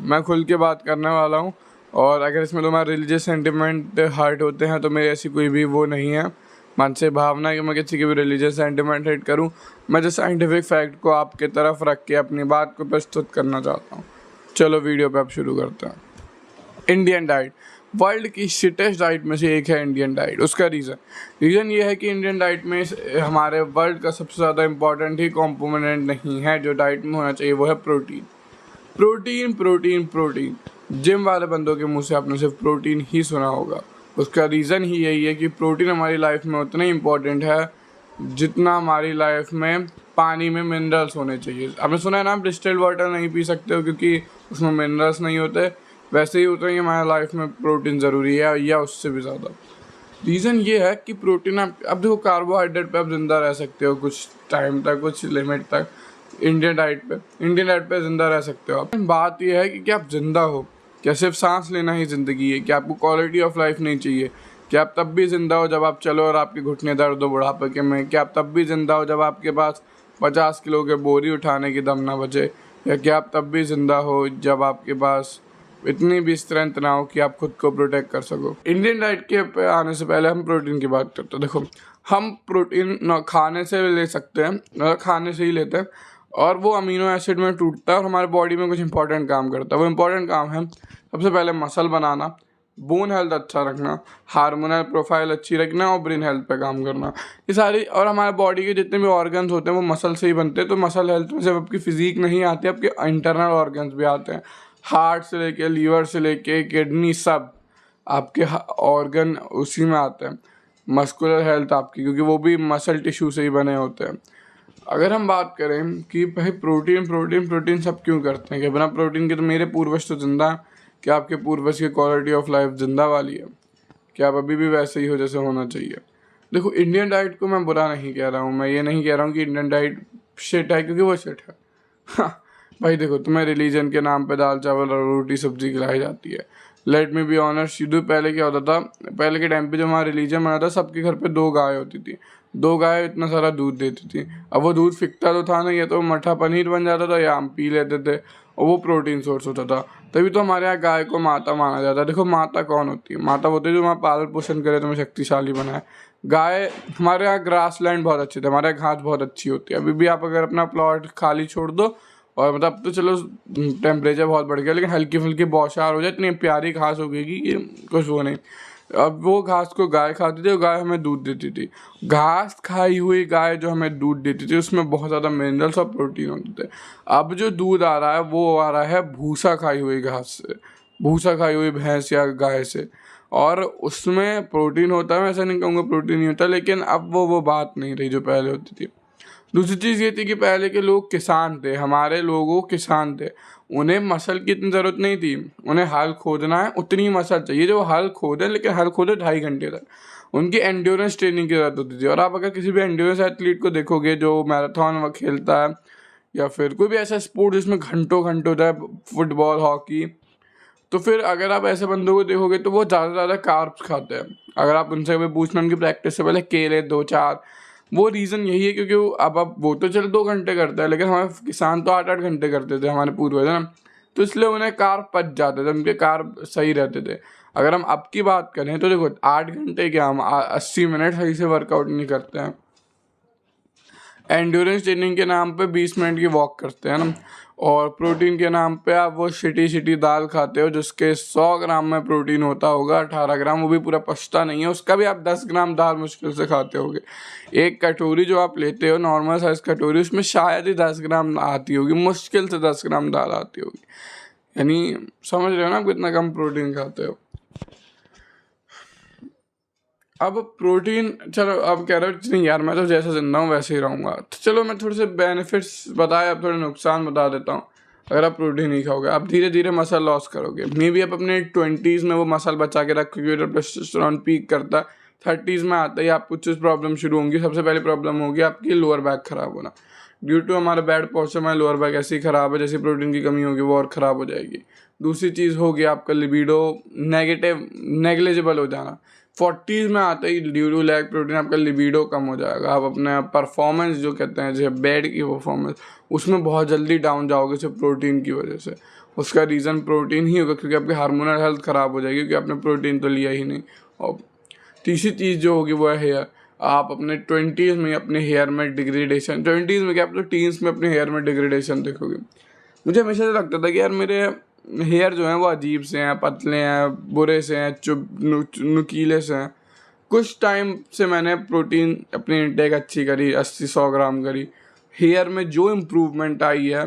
मैं खुल के बात करने वाला हूँ, और अगर इसमें तुम्हारे रिलीजियस सेंटिमेंट हर्ट होते हैं तो मेरी ऐसी कोई भी वो नहीं है मानसिक भावना कि मैं किसी के भी रिलीजियस सेंटिमेंट हिट करूँ। मैं जो साइंटिफिक फैक्ट को आपके तरफ रख के अपनी बात को प्रस्तुत करना चाहता हूँ। चलो वीडियो पे अब शुरू करते हैं। इंडियन डाइट वर्ल्ड की शिटेस्ट डाइट में से एक है इंडियन डाइट। उसका रीज़न ये है कि इंडियन डाइट में हमारे वर्ल्ड का सबसे ज़्यादा इम्पॉर्टेंट ही कॉम्पोनेंट नहीं है जो डाइट में होना चाहिए, वो है protein. Protein protein protein. Gym वाले बंदों के मुंह से आपने सिर्फ प्रोटीन ही सुना होगा। उसका रीज़न ही यही है कि प्रोटीन हमारी लाइफ में उतना ही इम्पॉर्टेंट है जितना हमारी लाइफ में पानी में मिनरल्स होने चाहिए। आपने सुना है ना, आप डिस्टिल्ड वाटर नहीं पी सकते हो क्योंकि उसमें मिनरल्स नहीं होते। वैसे ही उतना ही हमारी लाइफ में प्रोटीन ज़रूरी है, या उससे भी ज़्यादा। रीज़न ये है कि प्रोटीन अब देखो, कार्बोहाइड्रेट पे आप ज़िंदा रह सकते हो कुछ टाइम तक, कुछ लिमिट तक। इंडियन डाइट पे ज़िंदा रह सकते हो आप। बात यह है कि क्या आप ज़िंदा हो, क्या सिर्फ सांस लेना ही ज़िंदगी है, क्या आपको क्वालिटी ऑफ लाइफ नहीं चाहिए, क्या आप तब भी ज़िंदा हो जब आप चलो और आपके घुटने दर्द हो बुढ़ापे के में, क्या आप तब भी ज़िंदा हो जब आपके पास 50 किलो के बोरी उठाने की दम ना बचे, या क्या आप तब भी ज़िंदा हो जब आपके पास इतनी भी स्ट्रेंथ ना हो कि आप खुद को प्रोटेक्ट कर सको। इंडियन डाइट के पे आने से पहले हम प्रोटीन की बात करते हैं। देखो, हम प्रोटीन खाने से ले सकते हैं, खाने से ही लेते हैं, और वो अमीनो एसिड में टूटता है और हमारे बॉडी में कुछ इंपॉर्टेंट काम करता है। वो इंपॉर्टेंट काम है सबसे पहले मसल बनाना, बोन हेल्थ अच्छा रखना, हार्मोनल प्रोफाइल अच्छी रखना, और ब्रेन हेल्थ पे काम करना। ये सारी, और हमारे बॉडी के जितने भी ऑर्गन्स होते हैं वो मसल से ही बनते हैं। तो मसल हेल्थ में सिर्फ आपकी फिजिक नहीं आती, आपके इंटरनल ऑर्गन्स भी आते हैं। हार्ट से लेके लीवर से लेके किडनी, सब आपके ऑर्गन उसी में आते हैं। मस्कुलर हेल्थ आपकी, क्योंकि वो भी मसल टिश्यू से ही बने होते हैं। अगर हम बात करें कि भाई प्रोटीन प्रोटीन प्रोटीन सब क्यों करते हैं, कि बिना प्रोटीन के तो मेरे पूर्वज तो जिंदा हैं, क्या आपके पूर्वज की क्वालिटी ऑफ लाइफ जिंदा वाली है, क्या आप अभी भी वैसे ही हो जैसे होना चाहिए। देखो, इंडियन डाइट को मैं बुरा नहीं कह रहा हूँ, मैं ये नहीं कह रहा हूँ कि इंडियन डाइट शिट है, क्योंकि वो शिट है। हाँ, भाई देखो, तुम्हें रिलीजन के नाम पे दाल चावल और रोटी सब्जी खिलाई जाती है। लेट मी बी ऑनेस्ट, सीधू पहले क्या होता था, पहले के टाइम पे जब हमारा रिलीजन बना था सबके घर पे 2 गाय होती थी। 2 गाय इतना सारा दूध देती थी। अब वो दूध फिकता तो था नहीं, या तो मठा पनीर बन जाता था या हम पी लेते थे, और वो प्रोटीन सोर्स होता था। तभी तो हमारे यहाँ गाय को माता माना जाता है। देखो, माता कौन होती है? माता होती है जो हमारा पालन पोषण करे, तुम्हें शक्तिशाली बनाए। गाय, हमारे यहाँ ग्रास लैंड बहुत अच्छे थे, हमारे यहाँ घास बहुत अच्छी होती है। अभी भी आप अगर अपना प्लॉट खाली छोड़ दो, और मतलब तो चलो टेम्परेचर बहुत बढ़ गया, लेकिन हल्की फुल्की बौछार हो जाए, इतनी प्यारी घास हो गई कि कुछ वो नहीं। अब वो घास को गाय खाती थी और गाय हमें दूध देती थी। घास खाई हुई गाय जो हमें दूध देती थी उसमें बहुत ज़्यादा मिनरल्स और प्रोटीन होते थे। अब जो दूध आ रहा है वो आ रहा है भूसा खाई हुई घास से, भूसा खाई हुई भैंस या गाय से, और उसमें प्रोटीन होता है। मैं ऐसा नहीं कहूँगा प्रोटीन नहीं होता, लेकिन अब वो बात नहीं रही जो पहले होती थी। दूसरी चीज़ ये थी कि पहले के लोग किसान थे, हमारे लोगों किसान थे, उन्हें मसल की इतनी ज़रूरत नहीं थी। उन्हें हल खोदना है, उतनी मसल चाहिए जो हल खोदे, लेकिन हल खोदे 2.5 घंटे तक। उनकी एंड्योरेंस ट्रेनिंग की ज़रूरत होती थी। और आप अगर किसी भी एंड्योरेंस एथलीट को देखोगे जो मैराथन खेलता है, या फिर कोई भी ऐसा स्पोर्ट जिसमें घंटों घंटों होता है, फुटबॉल, हॉकी, तो फिर अगर आप ऐसे बंदों को देखोगे तो वो ज़्यादा से ज़्यादा कार्ब्स खाते हैं। अगर आप उनसे कभी पूछना उनकी प्रैक्टिस से पहले केले 2-4, वो रीज़न यही है क्योंकि अब वो तो चलो 2 घंटे करता है, लेकिन हमारे किसान तो 8-8 घंटे करते थे, हमारे पूर्वज है ना। तो इसलिए उन्हें कार्ब पच जाते थे, उनके कार्ब सही रहते थे। अगर हम अब की बात करें तो देखो, 8 घंटे क्या, हम 80 मिनट सही से वर्कआउट नहीं करते हैं। एंड्योरेंस ट्रेनिंग के नाम पे 20 मिनट की वॉक करते हैं ना, और प्रोटीन के नाम पे आप वो शिटी दाल खाते हो जिसके 100 ग्राम में प्रोटीन होता होगा 18 ग्राम, वो भी पूरा पचता नहीं है, उसका भी आप 10 ग्राम दाल मुश्किल से खाते होगे। एक कटोरी जो आप लेते हो, नॉर्मल साइज कटोरी, उसमें शायद ही 10 ग्राम आती होगी, मुश्किल से 10 ग्राम दाल आती होगी। यानी समझ रहे हो ना आप कितना कम प्रोटीन खाते हो। अब प्रोटीन, चलो अब कह रहे हो नहीं यार मैं तो जैसे जिंदा हूँ वैसे ही रहूँगा, तो चलो मैं थोड़े से बेनिफिट्स बताए, अब थोड़े नुकसान बता देता हूँ। अगर आप प्रोटीन नहीं खाओगे, आप धीरे धीरे मसल लॉस करोगे। मे बी आप अपने 20s में वो मसल बचा के रखोगे, जो टेस्टोस्टेरोन पीक करता है, 30s में आता है आपको कुछ प्रॉब्लम शुरू होंगी। सबसे पहले प्रॉब्लम होगी आपकी लोअर बैक खराब होना, ड्यू टू हमारा बैड पोस्चर। हमारी लोअर बैक ऐसी खराब है, जैसे प्रोटीन की कमी होगी वो और ख़राब हो जाएगी। दूसरी चीज़ होगी आपका लिबिडो नेग्लिजिबल हो जाना। 40s में आते ही ड्यू टू लैक प्रोटीन आपका लिबिडो कम हो जाएगा। आप अपने परफॉर्मेंस जो कहते हैं, जैसे बेड की परफॉर्मेंस, उसमें बहुत जल्दी डाउन जाओगे सिर्फ प्रोटीन की वजह से। उसका रीज़न प्रोटीन ही होगा, क्योंकि आपकी हार्मोनल हेल्थ ख़राब हो जाएगी क्योंकि आपने प्रोटीन तो लिया ही नहीं। और तीसरी चीज़ जो होगी वो है हेयर। आप अपने 20s में अपने हेयर में डिग्रेडेशन, 20s में क्या, आप तो टीन्स में अपने हेयर में डिग्रेडेशन देखोगे। मुझे हमेशा से लगता था कि यार मेरे हेयर जो हैं वो अजीब से हैं, पतले हैं, बुरे से हैं, नुकीले से हैं। कुछ टाइम से मैंने प्रोटीन अपनी इंटेक अच्छी करी, 80-100 ग्राम करी। हेयर में जो इम्प्रूवमेंट आई है,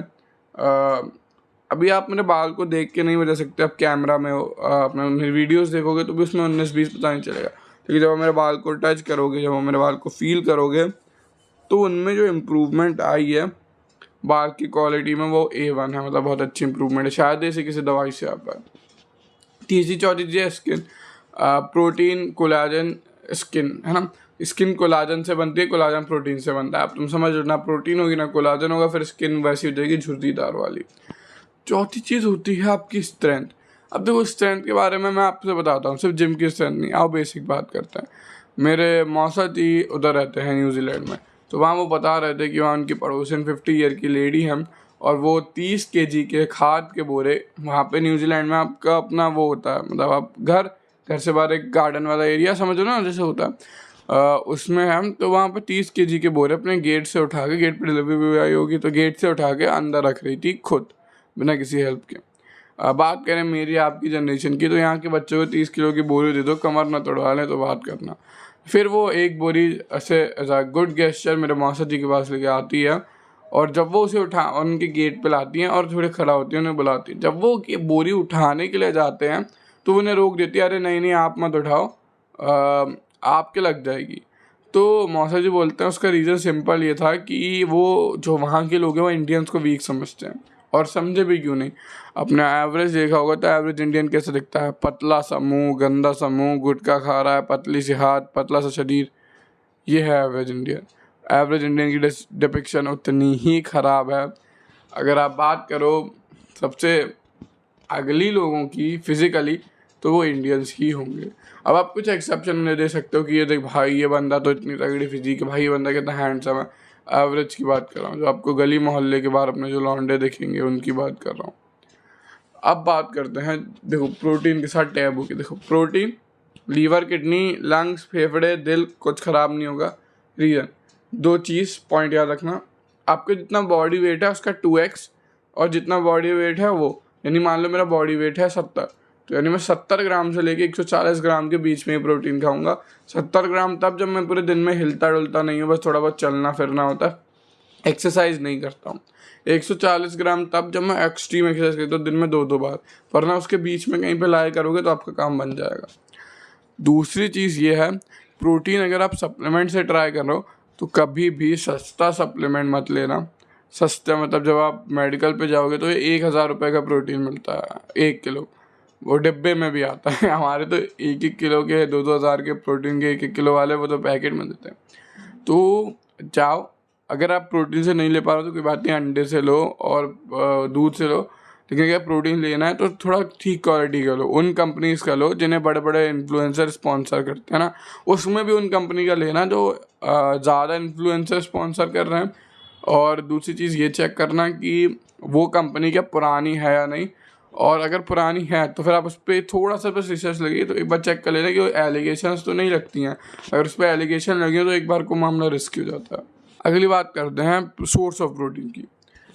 अभी आप मेरे बाल को देख के नहीं बता सकते, आप कैमरा में अपने वीडियोस देखोगे तो भी उसमें 19-20 पता नहीं चलेगा, क्योंकि जब आप मेरे बाल को टच करोगे, जब आप मेरे बाल को फील करोगे, तो उनमें जो इम्प्रूवमेंट आई है बाल की क्वालिटी में, वो A1 है, मतलब बहुत अच्छी इंप्रूवमेंट है, शायद ऐसे किसी दवाई से आता है। तीसरी चौथी चीज़ है स्किन, प्रोटीन कोलाजन, स्किन है ना, स्किन कोलाजन से बनती है, कोलाजन प्रोटीन से बनता है। अब तुम समझ लो, ना प्रोटीन होगी ना कोलाजन होगा, फिर स्किन वैसी हो जाएगी झुर्रीदार वाली। चौथी चीज़ होती है आपकी स्ट्रेंथ। अब देखो स्ट्रेंथ के बारे में मैं आपसे बताता हूँ, सिर्फ जिम की स्ट्रेंथ नहीं, आओ बेसिक बात करते हैं। मेरे मौसा जी उधर रहते हैं न्यूजीलैंड में, तो वहाँ वो बता रहे थे कि वहाँ उनकी पड़ोसन 50 ईयर की लेडी हैं, और वो 30 केजी के खाद के बोरे, वहाँ पे न्यूजीलैंड में आपका अपना वो होता है, मतलब आप घर से बाहर एक गार्डन वाला एरिया समझो ना जैसे होता है, उसमें हम तो वहाँ पे 30 केजी के बोरे अपने गेट से उठा के, गेट पर डिलीवरी भी आई होगी तो गेट से उठा के अंदर रख रही थी खुद, बिना किसी हेल्प के। बात करें मेरी आपकी जनरेशन की, तो यहाँ के बच्चों को 30 किलो की बोरी दे दो, कमर ना तोड़वा लें तो बात करना। फिर वो एक बोरी ऐसे एज अ गुड गेस्चर मेरे मौसा जी के पास लेके आती है, और जब वो उसे उठा उनके गेट पे लाती हैं और थोड़े खड़ा होती हैं, उन्हें बुलाती है। जब वो बोरी उठाने के लिए जाते हैं तो उन्हें रोक देती है, अरे नहीं नहीं आप मत उठाओ, आपके लग जाएगी। तो मौसा जी बोलते हैं उसका रीज़न सिंपल ये था कि वो जो वहाँ के लोग हैं वो इंडियंस को वीक समझते हैं, और समझे भी क्यों नहीं। अपने एवरेज देखा होगा तो एवरेज इंडियन कैसे दिखता है, पतला सा मुँह, गंदा सा मुँह, गुटखा खा रहा है, पतली सी हाथ, पतला सा शरीर, ये है एवरेज इंडियन। एवरेज इंडियन की डिपिक्शन उतनी ही ख़राब है। अगर आप बात करो सबसे अगली लोगों की फिज़िकली, तो वो इंडियंस ही होंगे। अब आप कुछ एक्सेप्शन उन्हें दे सकते हो कि ये देख भाई ये बंदा तो इतनी तगड़ी फिजिक है, भाई ये बंदा कितना हैंडसम है। एवरेज की बात कर रहा हूँ, जो आपको गली मोहल्ले के बाहर अपने जो लौंडे दिखेंगे उनकी बात कर रहा हूँ। अब बात करते हैं देखो प्रोटीन के साथ टैबू की। देखो प्रोटीन लीवर, किडनी, लंग्स, फेफड़े, दिल कुछ ख़राब नहीं होगा। रीज़न, दो चीज़ पॉइंट याद रखना, आपका जितना बॉडी वेट है उसका 2x, और जितना बॉडी वेट है वो, यानी मान लो मेरा बॉडी वेट है 70, तो यानी मैं 70 ग्राम से लेके 140 ग्राम के बीच में ही प्रोटीन खाऊंगा। 70 ग्राम तब जब मैं पूरे दिन में हिलता डुलता नहीं हूँ, बस थोड़ा बहुत चलना फिरना होता है, एक्सरसाइज नहीं करता हूँ। 140 ग्राम तब जब मैं एक्सट्रीम एक्सरसाइज करता हूँ, दिन में 2-2 बार, वरना उसके बीच में कहीं पे लाया करोगे तो आपका काम बन जाएगा। दूसरी चीज़ ये है, प्रोटीन अगर आप सप्लीमेंट से ट्राई कर रहे हो तो कभी भी सस्ता सप्लीमेंट मत लेना। सस्ता मतलब जब आप मेडिकल पे जाओगे तो 1,000 रुपये का प्रोटीन मिलता है 1 किलो, वो डिब्बे में भी आता है। हमारे तो 1-1 किलो के 2-2 हज़ार के प्रोटीन के 1-1 किलो वाले वो तो पैकेट में देते हैं। तो जाओ, अगर आप प्रोटीन से नहीं ले पा रहे हो तो कोई बात नहीं, अंडे से लो और दूध से लो, लेकिन अगर प्रोटीन लेना है तो थोड़ा ठीक क्वालिटी का लो, उन कंपनीज़ का लो जिन्हें बड़े बड़े इन्फ्लुएंसर स्पॉन्सर करते हैं ना, उसमें भी उन कंपनी का लेना जो ज़्यादा इन्फ्लुएंसर स्पॉन्सर कर रहे हैं। और दूसरी चीज़ ये चेक करना कि वो कंपनी क्या पुरानी है या नहीं, और अगर पुरानी है तो फिर आप उस पर थोड़ा सा बस रिसर्च लगी तो एक बार चेक कर लेना कि वो एलिगेशंस तो नहीं लगती हैं। अगर उस पर एलिगेशन लगी तो एक बार को मामला रिस्की हो जाता है। अगली बात करते हैं सोर्स ऑफ प्रोटीन की।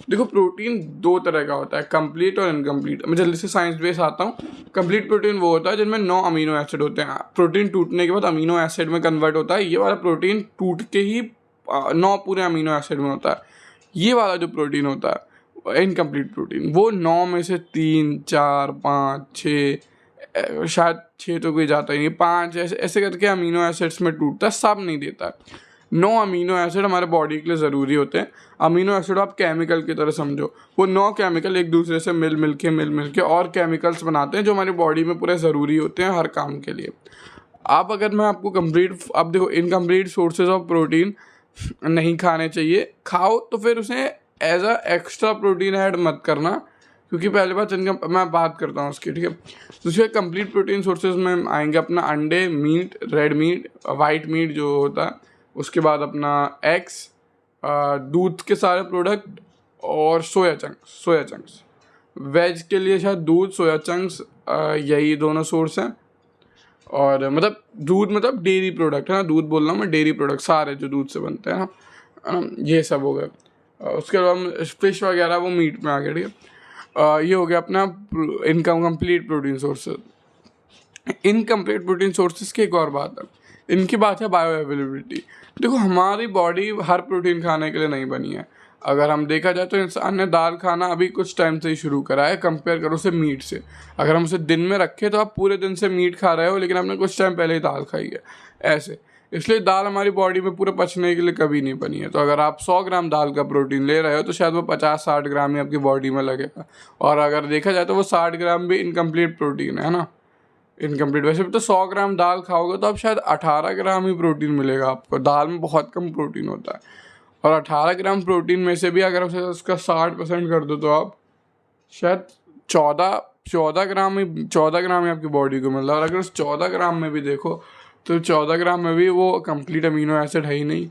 देखो प्रोटीन 2 तरह का होता है, कंप्लीट और इनकम्प्लीट। मैं जल्दी से साइंस बेस आता हूँ। कंप्लीट प्रोटीन वो होता है जिनमें 9 अमीनो एसिड होते हैं, प्रोटीन टूटने के बाद अमीनो एसिड में कन्वर्ट होता है। ये वाला प्रोटीन टूट के ही 9 पूरे अमीनो एसिड में होता है। ये वाला जो प्रोटीन होता है इनकम्प्लीट प्रोटीन, वो 9 में से 3, 4, 5, 6, शायद 6 तो कोई जाता ही नहीं, 5 ऐसे करके अमीनो एसिड्स में टूटता है, सब नहीं देता है। 9 अमीनो एसिड हमारे बॉडी के लिए ज़रूरी होते हैं। अमीनो एसिड आप केमिकल की तरह समझो, वो 9 केमिकल एक दूसरे से मिल के और केमिकल्स बनाते हैं जो हमारी बॉडी में पूरे ज़रूरी होते हैं हर काम के लिए। अब अगर मैं आपको अब देखो इनकम्प्लीट सोर्सेज ऑफ प्रोटीन नहीं खाने चाहिए, खाओ तो फिर उसे as a extra protein add मत करना, क्योंकि पहले बात इनका मैं बात करता हूँ उसकी, ठीक है। दूसरे कंप्लीट प्रोटीन सोर्सेज में आएंगे अपना अंडे, meat, red meat, white meat जो होता है, उसके बाद अपना एग्स, दूध के सारे प्रोडक्ट, और सोया चंक्स। वेज के लिए शायद दूध, सोया चंक्स, यही दोनों सोर्स हैं। और मतलब दूध मतलब डेयरी प्रोडक्ट है ना, दूध बोल रहा हूँ मैं, डेयरी प्रोडक्ट सारे जो दूध से बनते हैं ना, ये सब हो गया। उसके बाद फिश वगैरह वो मीट में आ गया, ठीक है। ये हो गया अपना incomplete protein sources. Incomplete protein sources की एक और बात है, इनकी बात है बायो अवेलेबिलिटी। देखो हमारी बॉडी हर प्रोटीन खाने के लिए नहीं बनी है। अगर हम देखा जाए तो इंसान ने दाल खाना अभी कुछ टाइम से ही शुरू करा है, कंपेयर करो उसे मीट से। अगर हम उसे दिन में रखें तो आप पूरे दिन से मीट खा रहे हो, लेकिन आपने कुछ टाइम पहले ही दाल खाई है, ऐसे। इसलिए दाल हमारी बॉडी में पूरे पचने के लिए कभी नहीं बनी है। तो अगर आप 100 ग्राम दाल का प्रोटीन ले रहे हो तो शायद वो 50-60 ग्राम ही आपकी बॉडी में लगेगा। और अगर देखा जाए तो वो 60 ग्राम भी इनकम्प्लीट प्रोटीन है ना, इनकम्प्लीट। वैसे भी तो 100 ग्राम दाल खाओगे तो आप शायद 18 ग्राम ही प्रोटीन मिलेगा आपको। दाल में बहुत कम प्रोटीन होता है, और 18 ग्राम प्रोटीन में से भी अगर उसका 60% कर दो तो आप शायद 14 ग्राम ही आपकी बॉडी को मिल रहा है। और अगर उस 14 ग्राम में भी देखो तो 14 ग्राम में भी वो कंप्लीट अमीनो एसिड है ही नहीं।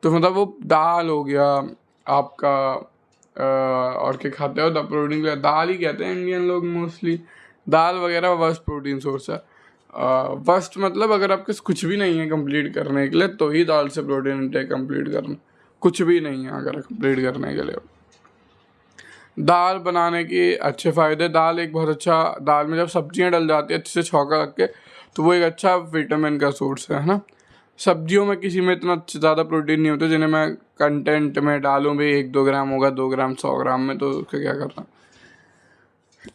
तो मतलब वो दाल हो गया आपका, और क्या खाते हो द प्रोटीन का, दाल ही कहते हैं इंडियन लोग मोस्टली। दाल वगैरह वर्स्ट प्रोटीन सोर्स है। वर्स्ट मतलब अगर आपके कुछ भी नहीं है कंप्लीट करने के लिए तो ही दाल से प्रोटीन इंटेक कंप्लीट करना। कुछ भी नहीं है अगर कंप्लीट करने के लिए। दाल बनाने के अच्छे फ़ायदे, दाल एक बहुत अच्छा, दाल में जब सब्जियां डल जाती है अच्छे से छौंका रख के तो वो एक अच्छा विटामिन का सोर्स है ना। सब्जियों में किसी में इतना ज़्यादा प्रोटीन नहीं होता जिन्हें मैं कंटेंट में डालूँ भी 1-2 ग्राम होगा, 2 ग्राम 100 ग्राम में, तो उसका क्या करना।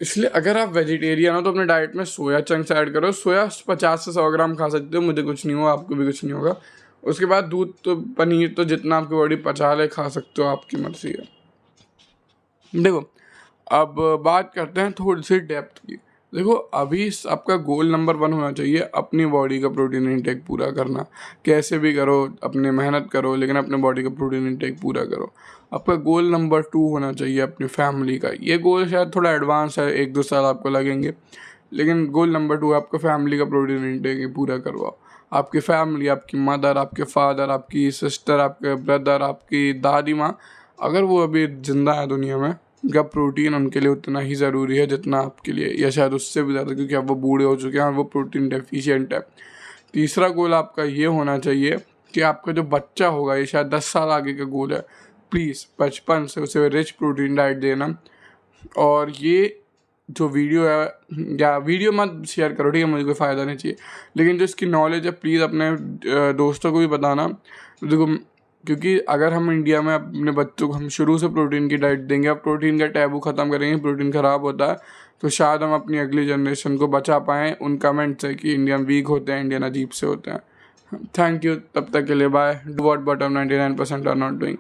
इसलिए अगर आप वेजिटेरियन हो तो अपने डाइट में सोया चंक्स ऐड करो। सोया 50 से 100 ग्राम खा सकते हो, मुझे कुछ नहीं हुआ, आपको भी कुछ नहीं होगा। उसके बाद दूध तो, पनीर तो जितना आपकी बॉडी पचा ले खा सकते हो, आपकी मर्जी है। देखो अब बात करते हैं थोड़ी सी डेप्थ की। देखो अभी आपका गोल नंबर 1 होना चाहिए अपनी बॉडी का प्रोटीन इंटेक पूरा करना। कैसे भी करो, अपनी मेहनत करो, लेकिन अपने बॉडी का प्रोटीन इंटेक पूरा करो। आपका गोल नंबर 2 होना चाहिए अपनी फैमिली का। ये गोल शायद थोड़ा एडवांस है, 1-2 साल आपको लगेंगे, लेकिन गोल नंबर 2 आपका फैमिली का प्रोटीन इंटेक पूरा करवाओ। आपकी फैमिली, आपकी मदर, आपके फादर, आपकी सिस्टर, आपके ब्रदर, आपकी दादी माँ, अगर वो अभी ज़िंदा है दुनिया में, उनका प्रोटीन उनके लिए उतना ही ज़रूरी है जितना आपके लिए, या शायद उससे भी ज़्यादा, क्योंकि अब वो बूढ़े हो चुके हैं और वो प्रोटीन डेफिशिएंट है। तीसरा गोल आपका ये होना चाहिए कि आपका जो बच्चा होगा, ये शायद 10 साल आगे का गोल है, प्लीज़ बचपन से उसे रिच प्रोटीन डाइट देना। और ये जो वीडियो है, या वीडियो मत शेयर करो, ठीक है, मुझे कोई फ़ायदा नहीं चाहिए, लेकिन जो इसकी नॉलेज है प्लीज़ अपने दोस्तों को भी बताना। देखो क्योंकि अगर हम इंडिया में अपने बच्चों को हम शुरू से प्रोटीन की डाइट देंगे, अब प्रोटीन का टैबू ख़त्म करेंगे, प्रोटीन ख़राब होता है, तो शायद हम अपनी अगली जनरेशन को बचा पाएँ उन कमेंट से कि इंडियन वीक होते हैं, इंडियन अजीब से होते हैं। थैंक यू, तब तक के लिए bye. Do what bottom 99% are not doing.